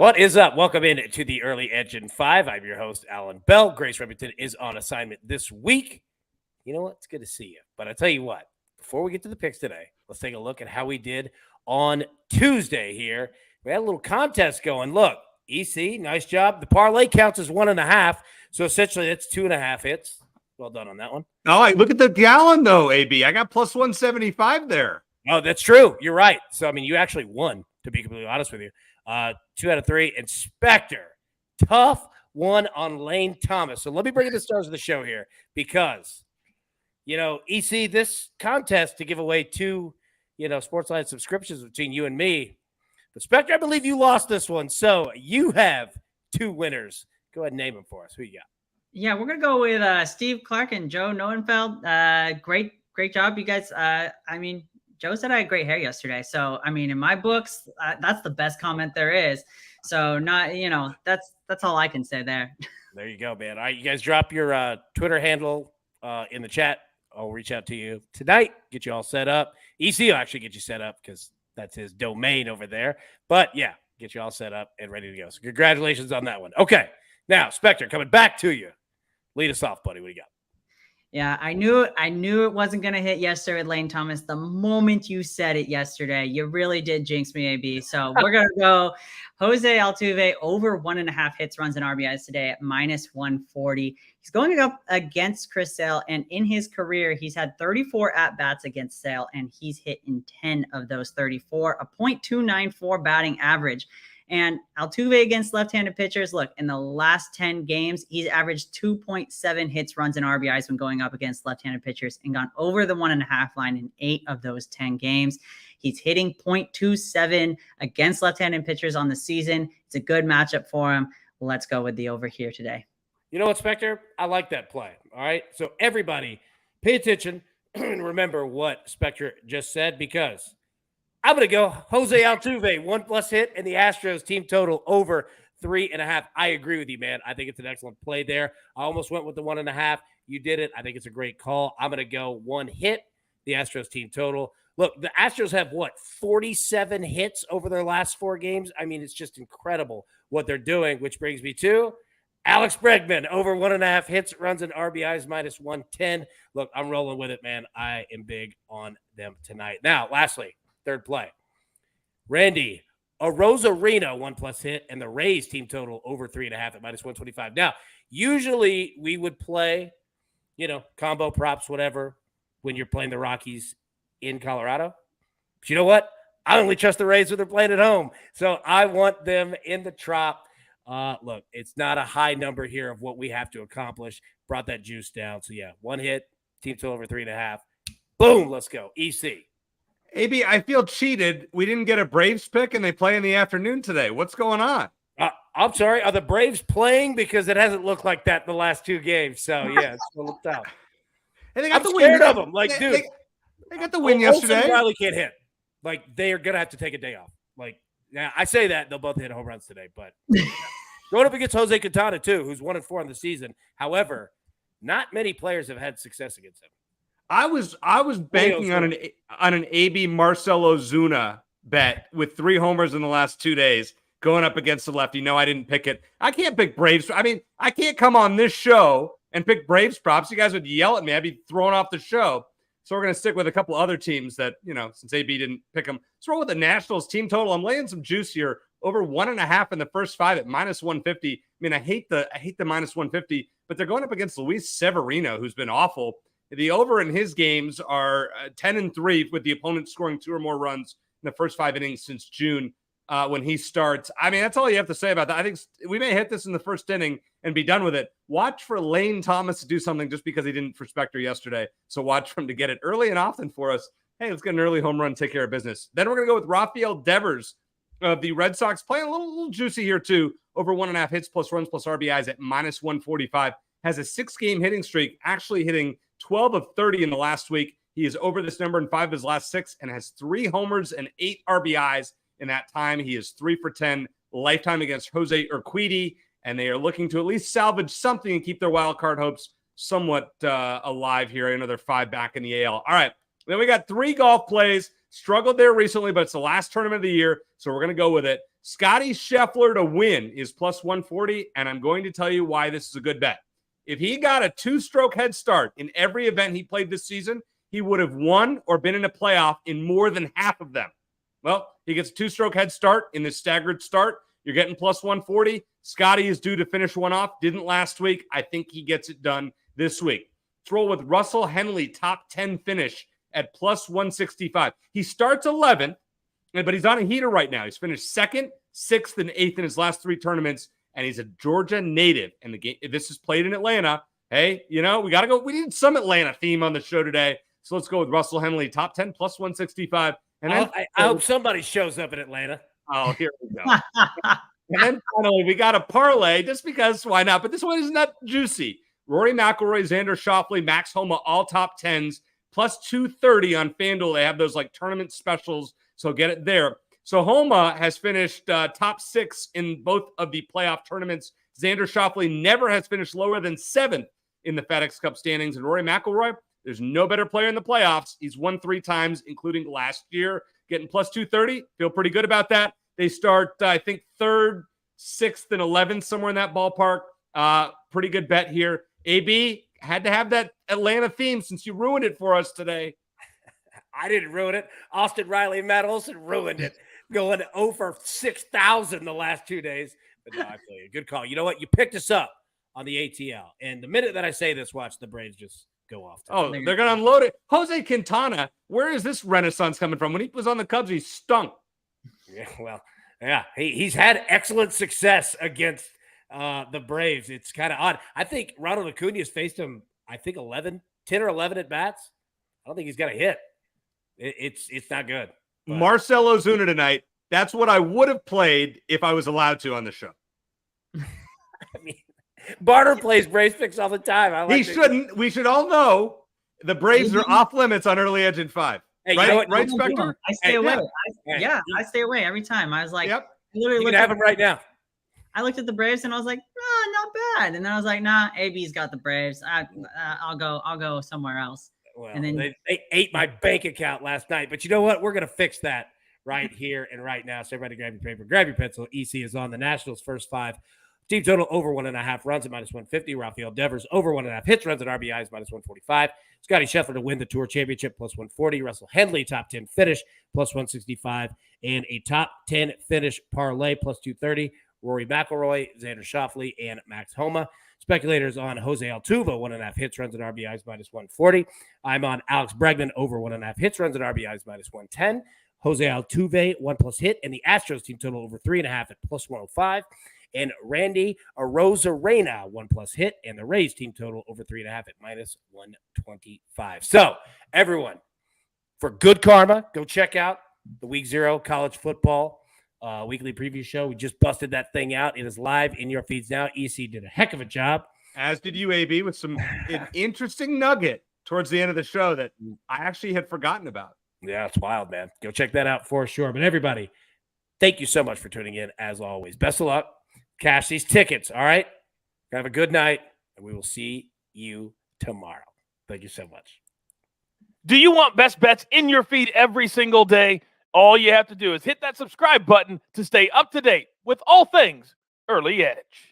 What is up? Welcome in to the Early Engine 5. I'm your host, Allan Bell. Grace Remington is on assignment this week. You know what? It's good to see you. But I tell you what, before we get to the picks today, let's take a look at how we did on Tuesday here. We had a little contest going. Look, EC, nice job. The parlay counts as 1.5. So essentially, that's 2.5 hits. Well done on that one. Oh, look at the gallon, though, AB. I got plus 175 there. Oh, that's true. You're right. So, I mean, you actually won, to be completely honest with you. 2 out of 3. And Spector, tough one on Lane Thomas. So let me bring in the stars of the show here because, EC, this contest to give away 2, SportsLine subscriptions between you and me. But Spector, I believe you lost this one. So you have 2 winners. Go ahead and name them for us. Who you got? Yeah, we're going to go with Steve Clark and Joe Noenfeld. Great job, you guys. Joe said I had great hair yesterday. So, in my books, that's the best comment there is. So that's all I can say there. There you go, man. All right, you guys drop your Twitter handle in the chat. I'll reach out to you tonight, get you all set up. EC will actually get you set up because that's his domain over there. But yeah, get you all set up and ready to go. So congratulations on that one. Okay, now Spector, coming back to you. Lead us off, buddy. What do you got? Yeah, I knew it wasn't going to hit yesterday, Lane Thomas. The moment you said it yesterday, you really did jinx me, AB. So we're going to go Jose Altuve over 1.5 hits, runs, and RBIs today at minus 140. He's going up against Chris Sale, and in his career, he's had 34 at-bats against Sale, and he's hit in 10 of those 34, a .294 batting average. And Altuve against left-handed pitchers, look, in the last 10 games, he's averaged 2.7 hits, runs, and RBIs when going up against left-handed pitchers and gone over the 1.5 line in 8 of those 10 games. He's hitting .27 against left-handed pitchers on the season. It's a good matchup for him. Let's go with the over here today. You know what, Spector? I like that play. All right. So everybody pay attention and remember what Spector just said because I'm going to go Jose Altuve, 1+ hit, and the Astros team total over 3.5. I agree with you, man. I think it's an excellent play there. I almost went with the 1.5. You did it. I think it's a great call. I'm going to go 1 hit, the Astros team total. Look, the Astros have 47 hits over their last 4 games. It's just incredible what they're doing, which brings me to Alex Bregman, over 1.5 hits, runs, and RBIs, minus 110. Look, I'm rolling with it, man. I am big on them tonight. Now, lastly, third play. Randy Arozarena, 1+ hit, and the Rays team total over 3.5 at minus 125. Now, usually we would play, combo props, whatever, when you're playing the Rockies in Colorado. But you know what? I only trust the Rays when they're playing at home. So I want them in the Trop. Look, it's not a high number here of what we have to accomplish. Brought that juice down. So, yeah, 1 hit, team total over 3.5. Boom, let's go. EC. AB, I feel cheated. We didn't get a Braves pick, and they play in the afternoon today. What's going on? I'm sorry. Are the Braves playing? Because it hasn't looked like that in the last 2 games. So, yeah, it's going to look tough. Hey, they got I'm scared of them. Like, dude. They got the win yesterday. Olsen Riley can't hit. Like, they are going to have to take a day off. Like, now I say that. They'll both hit home runs today. But going up against Jose Quintana, too, who's 1-4 on the season. However, not many players have had success against him. I was banking on an AB Marcell Ozuna bet with 3 homers in the last 2 days going up against the lefty. No, I didn't pick it. I can't pick Braves. I can't come on this show and pick Braves props. You guys would yell at me. I'd be thrown off the show. So we're going to stick with a couple other teams that, since AB didn't pick them. Let's roll with the Nationals team total. I'm laying some juice here. Over 1.5 in the first 5 at minus 150. I hate the minus 150, but they're going up against Luis Severino, who's been awful. The over in his games are 10-3 with the opponent scoring 2 or more runs in the first 5 innings since June when he starts. That's all you have to say about that. I think we may hit this in the first inning and be done with it. Watch for Lane Thomas to do something just because he didn't for Spector yesterday. So watch for him to get it early and often for us. Hey, let's get an early home run, take care of business. Then we're going to go with Rafael Devers of the Red Sox, playing a little juicy here too. Over 1.5 hits plus runs plus RBIs at minus 145. Has a 6-game hitting streak, actually hitting 12 of 30 in the last week. He is over this number in 5 of his last 6 and has 3 homers and 8 RBIs in that time. He is 3 for 10 lifetime against Jose Urquidy, and they are looking to at least salvage something and keep their wild card hopes somewhat alive here. Another 5 back in the AL. All right, then we got 3 golf plays. Struggled there recently, but it's the last tournament of the year, so we're going to go with it. Scotty Scheffler to win is plus 140, and I'm going to tell you why this is a good bet. If he got a 2-stroke head start in every event he played this season, he would have won or been in a playoff in more than half of them. Well, he gets a 2-stroke head start in this staggered start. You're getting plus 140. Scotty is due to finish one off. Didn't last week. I think he gets it done this week. Let's roll with Russell Henley, top 10 finish at plus 165. He starts 11th, but he's on a heater right now. He's finished 2nd, 6th, and 8th in his last 3 tournaments, and he's a Georgia native. And the game, this is played in Atlanta. Hey, we got to go. We need some Atlanta theme on the show today. So let's go with Russell Henley, top 10, plus 165. And then, I hope somebody shows up in Atlanta. Oh, here we go. And then finally, we got a parlay just because why not? But this one is not juicy. Rory McIlroy, Xander Schauffele, Max Homa, all top 10s, plus 230 on FanDuel. They have those like tournament specials, so get it there. So Homa has finished top 6 in both of the playoff tournaments. Xander Schauffele never has finished lower than 7th in the FedEx Cup standings. And Rory McIlroy, there's no better player in the playoffs. He's won 3 times, including last year, getting plus 230. Feel pretty good about that. They start, I think, 3rd, 6th, and 11th, somewhere in that ballpark. Pretty good bet here. AB, had to have that Atlanta theme since you ruined it for us today. I didn't ruin it. Austin Riley and Matt Olson ruined it. Going over 6,000 the last 2 days. But no, I feel you. Good call. You know what? You picked us up on the ATL. And the minute that I say this, watch the Braves just go off. Oh, they're going to unload it. Jose Quintana, where is this renaissance coming from? When he was on the Cubs, he stunk. Yeah, well, yeah, he's had excellent success against the Braves. It's kind of odd. I think Ronald Acuña's faced him, 10 or 11 at bats. I don't think he's got a hit. It's not good. But. Marcell Ozuna tonight. That's what I would have played if I was allowed to on the show. I mean, Barter plays Braves picks all the time. He shouldn't. We should all know the Braves are off limits on early edge in 5. Hey, right, you know what? right, Spector? I stay away. Yeah. I stay away every time. I was like, yep. You can have him right now. I looked at the Braves and I was like, no, not bad. And then I was like, nah, AB's got the Braves. I'll go somewhere else. Well, and then they ate my bank account last night. But you know what? We're going to fix that right here and right now. So everybody grab your paper, grab your pencil. EC is on the Nationals' first 5. Team total over 1.5 runs at minus 150. Rafael Devers over 1.5 hits, runs at RBIs minus 145. Scotty Scheffler to win the Tour Championship plus 140. Russell Henley top 10 finish plus 165. And a top 10 finish parlay plus 230. Rory McIlroy, Xander Schauffele, and Max Homa. Speculators on Jose Altuve, 1.5 hits, runs at RBIs minus 140. I'm on Alex Bregman over 1.5 hits, runs at RBIs minus 110. Jose Altuve, 1+ hit, and the Astros team total over 3.5 at plus 105. And Randy Arozarena, 1+ hit, and the Rays team total over 3.5 at minus 125. So, everyone, for good karma, go check out the Week 0 college football weekly preview show. We just busted that thing out. It is live in your feeds now. EC did a heck of a job. As did you, AB, with an interesting nugget towards the end of the show that I actually had forgotten about. Yeah, it's wild, man. Go check that out for sure. But everybody, thank you so much for tuning in, as always. Best of luck. Cash these tickets, all right? Have a good night, and we will see you tomorrow. Thank you so much. Do you want best bets in your feed every single day? All you have to do is hit that subscribe button to stay up to date with all things Early Edge.